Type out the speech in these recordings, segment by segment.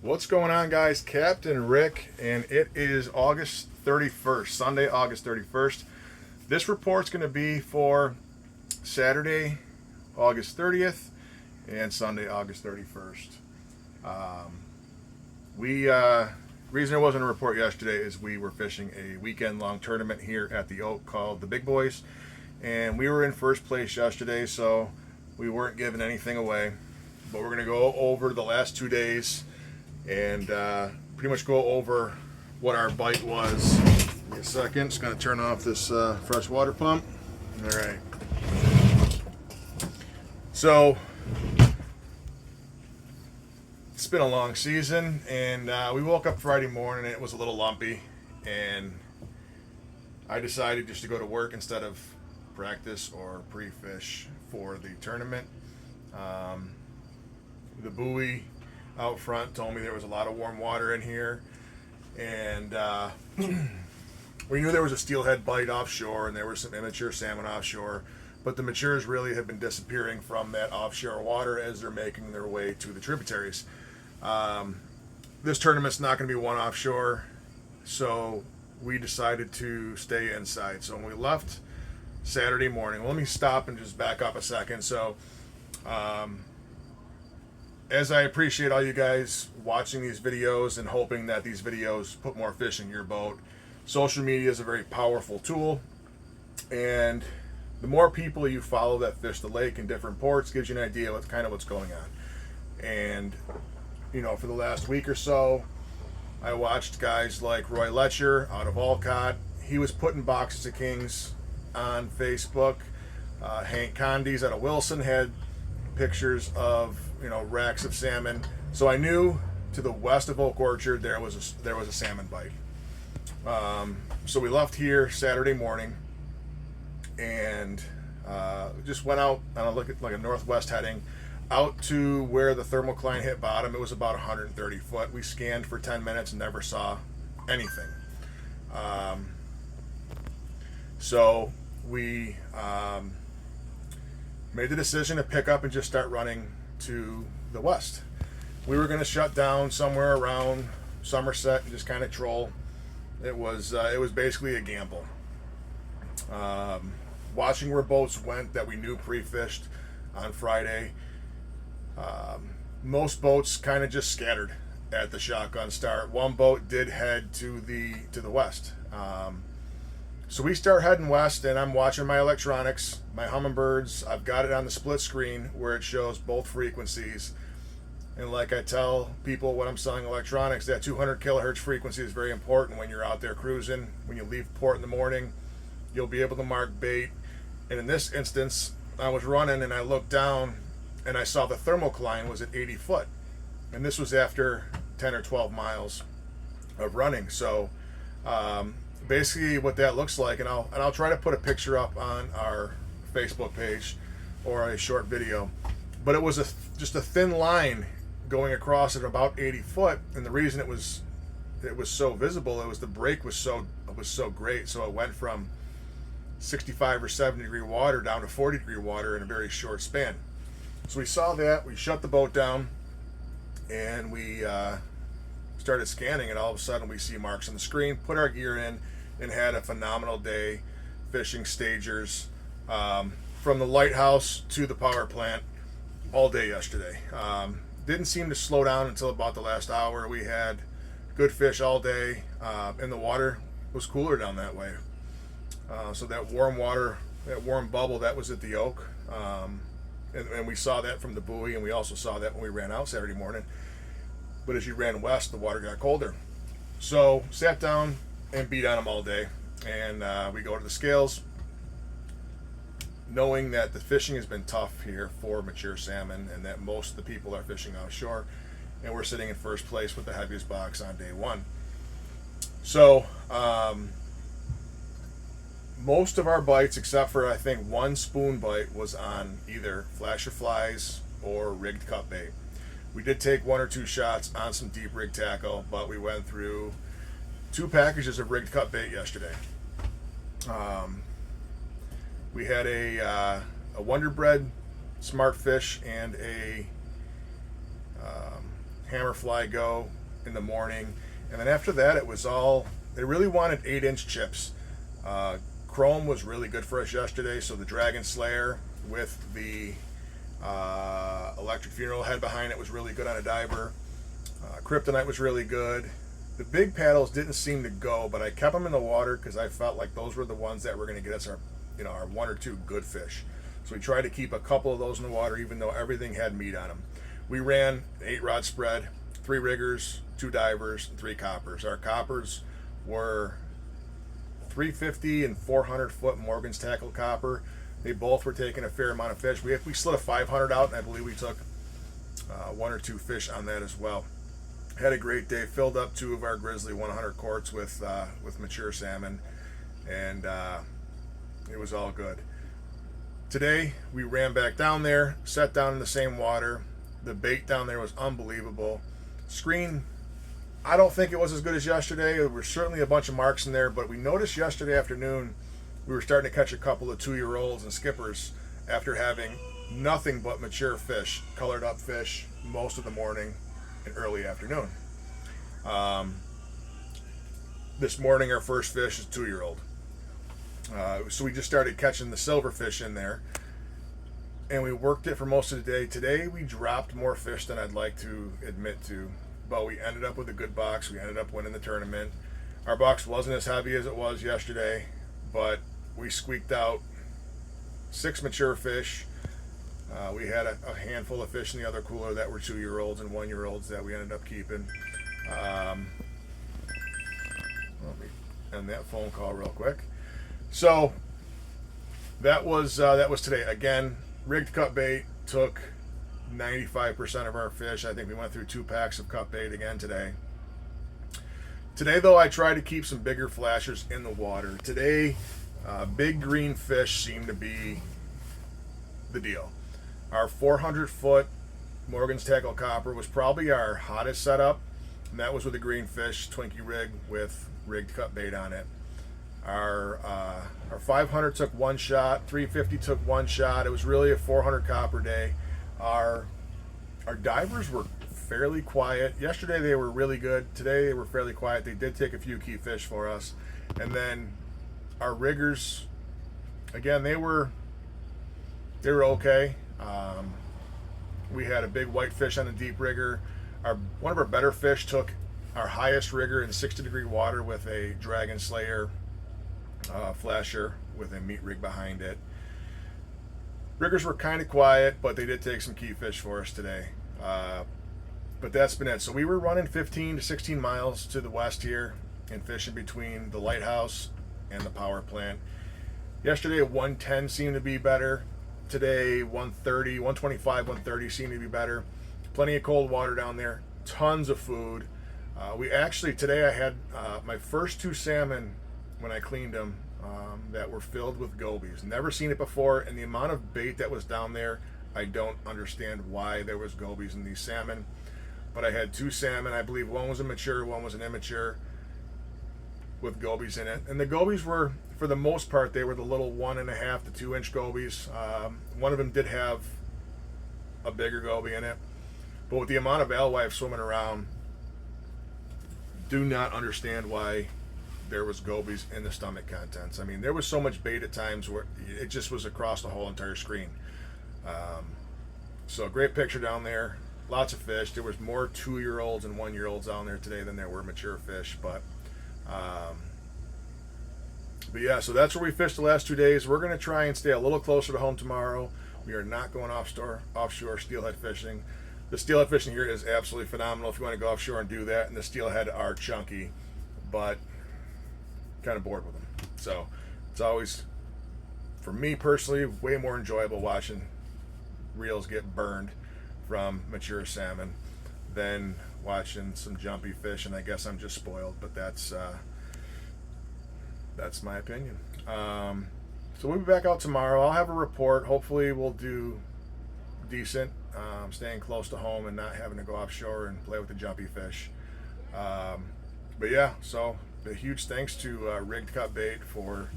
What's going on, guys? Captain Rick, and it is August 31st, Sunday, August 31st. This report's going to be for Saturday, August 30th, and Sunday, August 31st. Reason there wasn't a report yesterday is we were fishing a weekend-long tournament here at the Oak called the Big Boys, and we were in first place yesterday, so we weren't giving anything away. But we're going to go over the last 2 days and pretty much go over what our bite was. Give me a second. Just going to turn off this fresh water pump. All right. So it's been a long season, and we woke up Friday morning and it was a little lumpy, and I decided just to go to work instead of practice or pre-fish for the tournament. The buoy out front told me there was a lot of warm water in here, and we knew there was a steelhead bite offshore and there was some immature salmon offshore, but the matures really have been disappearing from that offshore water as they're making their way to the tributaries. This tournament's not going to be one offshore, so we decided to stay inside. So when we left Saturday morning, let me stop and just back up a second. So as I appreciate all you guys watching these videos and hoping that these videos put more fish in your boat, social media is a very powerful tool, and the more people you follow that fish the lake in different ports gives you an idea what's going on. And you know, for the last week or so, I watched guys like Roy Letcher out of Alcott. He was putting boxes of kings on Facebook. Hank Condes out of Wilson had pictures of, you know, racks of salmon. So I knew to the west of Oak Orchard there was a salmon bite. So we left here Saturday morning and just went out on a northwest heading out to where the thermocline hit bottom. It was about 130 foot. We scanned for 10 minutes and never saw anything. So we made the decision to pick up and just start running to the west. We were going to shut down somewhere around Somerset and just kind of troll. It was basically a gamble. Watching where boats went that we knew pre-fished on Friday, most boats kind of just scattered at the shotgun start. One boat did head to the west. So we start heading west, and I'm watching my electronics, my Humminbirds. I've got it on the split screen where it shows both frequencies. And like I tell people when I'm selling electronics, that 200 kilohertz frequency is very important when you're out there cruising. When you leave port in the morning, you'll be able to mark bait. And in this instance, I was running and I looked down and I saw the thermocline was at 80 foot. And this was after 10 or 12 miles of running. So basically what that looks like, and I'll try to put a picture up on our Facebook page or a short video, but it was just a thin line going across at about 80 foot, and the reason it was so visible, it was the break was so great, so it went from 65 or 70 degree water down to 40 degree water in a very short span. So we saw that, we shut the boat down, and we started scanning, and all of a sudden we see marks on the screen, put our gear in, and had a phenomenal day fishing stagers from the lighthouse to the power plant all day yesterday. Didn't seem to slow down until about the last hour. We had good fish all day, and the water was cooler down that way. So that warm water, that warm bubble, that was at the Oak, and we saw that from the buoy, and we also saw that when we ran out Saturday morning. But as you ran west, the water got colder. So sat down and beat on them all day, and we go to the scales, knowing that the fishing has been tough here for mature salmon and that most of the people are fishing offshore, and we're sitting in first place with the heaviest box on day one. So most of our bites, except for I think one spoon bite, was on either flasher flies or rigged cut bait. We did take one or two shots on some deep rig tackle, but we went through 2 packages of rigged cut bait yesterday. We had a Wonder Bread Smart Fish and a hammerfly go in the morning, and then after that it was all, they really wanted 8-inch chips. Chrome was really good for us yesterday, so the Dragon Slayer with the electric funeral head behind it was really good on a diver. Kryptonite was really good. The big paddles didn't seem to go, but I kept them in the water because I felt like those were the ones that were going to get us our, our 1 or 2 good fish. So we tried to keep a couple of those in the water, even though everything had meat on them. We ran an 8-rod spread, 3 riggers, 2 divers, and 3 coppers. Our coppers were 350 and 400 foot Morgan's tackle copper. They both were taking a fair amount of fish. We slid a 500 out, and I believe we took 1 or 2 fish on that as well. Had a great day. Filled up 2 of our Grizzly 100 quarts with mature salmon, and it was all good. Today we ran back down there, sat down in the same water. The bait down there was unbelievable. Screen, I don't think it was as good as yesterday. There were certainly a bunch of marks in there, but we noticed yesterday afternoon we were starting to catch a couple of 2-year-olds and skippers after having nothing but mature fish, colored up fish, most of the morning and early afternoon. This morning our first fish is 2-year-old. So we just started catching the silverfish in there, and we worked it for most of the day. Today we dropped more fish than I'd like to admit to, but we ended up with a good box. We ended up winning the tournament. Our box wasn't as heavy as it was yesterday, but we squeaked out 6 mature fish. We had a handful of fish in the other cooler that were 2-year-olds and 1-year-olds that we ended up keeping. Let me end that phone call real quick. So that was today. Again, rigged cut bait took 95% of our fish. I think we went through 2 packs of cut bait again today. Today, though, I tried to keep some bigger flashers in the water. Today, big green fish seemed to be the deal. Our 400-foot Morgan's tackle copper was probably our hottest setup, and that was with a green fish Twinkie rig with rigged cut bait on it. Our 500 took 1 shot, 350 took 1 shot. It was really a 400 copper day. Our divers were fairly quiet. Yesterday they were really good. Today they were fairly quiet. They did take a few key fish for us. And then our riggers, again, they were okay. We had a big white fish on a deep rigger. One of our better fish took our highest rigger in 60-degree water with a Dragon Slayer flasher with a meat rig behind it. Riggers were kind of quiet, but they did take some key fish for us today. But that's been it. So we were running 15 to 16 miles to the west here and fishing between the lighthouse and the power plant. Yesterday 110 seemed to be better. Today 130, 125, 130 seemed to be better. Plenty of cold water down there. Tons of food. Today I had my first 2 salmon when I cleaned them that were filled with gobies. Never seen it before, and the amount of bait that was down there, I don't understand why there was gobies in these salmon. But I had 2 salmon. I believe one was a mature, one was an immature, with gobies in it. And the gobies were, for the most part, they were the little 1.5 to 2 inch gobies. One of them did have a bigger goby in it. But with the amount of alewife swimming around, do not understand why there was gobies in the stomach contents. I mean, there was so much bait at times where it just was across the whole entire screen. So great picture down there. Lots of fish. There was more 2-year-olds and 1-year-olds down there today than there were mature fish. But yeah, so that's where we fished the last 2 days. We're going to try and stay a little closer to home tomorrow. We are not going offshore steelhead fishing. The steelhead fishing here is absolutely phenomenal if you want to go offshore and do that. And the steelhead are chunky, but kind of bored with them. So it's always, for me personally, way more enjoyable watching reels get burned from mature salmon than watching some jumpy fish. And I guess I'm just spoiled, but that's my opinion. So we'll be back out tomorrow. I'll have a report. Hopefully we'll do decent, staying close to home and not having to go offshore and play with the jumpy fish. But yeah, so a huge thanks to Rigged Cut Bait for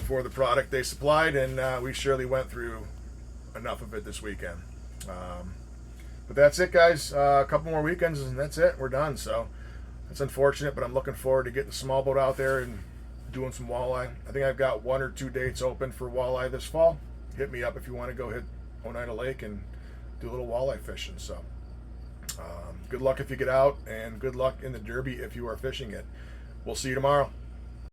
the product they supplied, and we surely went through enough of it this weekend. But that's it, guys. A couple more weekends, and that's it. We're done. So it's unfortunate, but I'm looking forward to getting the small boat out there and doing some walleye. I think I've got 1 or 2 dates open for walleye this fall. Hit me up if you want to go hit Oneida Lake and do a little walleye fishing. So good luck if you get out, and good luck in the Derby if you are fishing it. We'll see you tomorrow.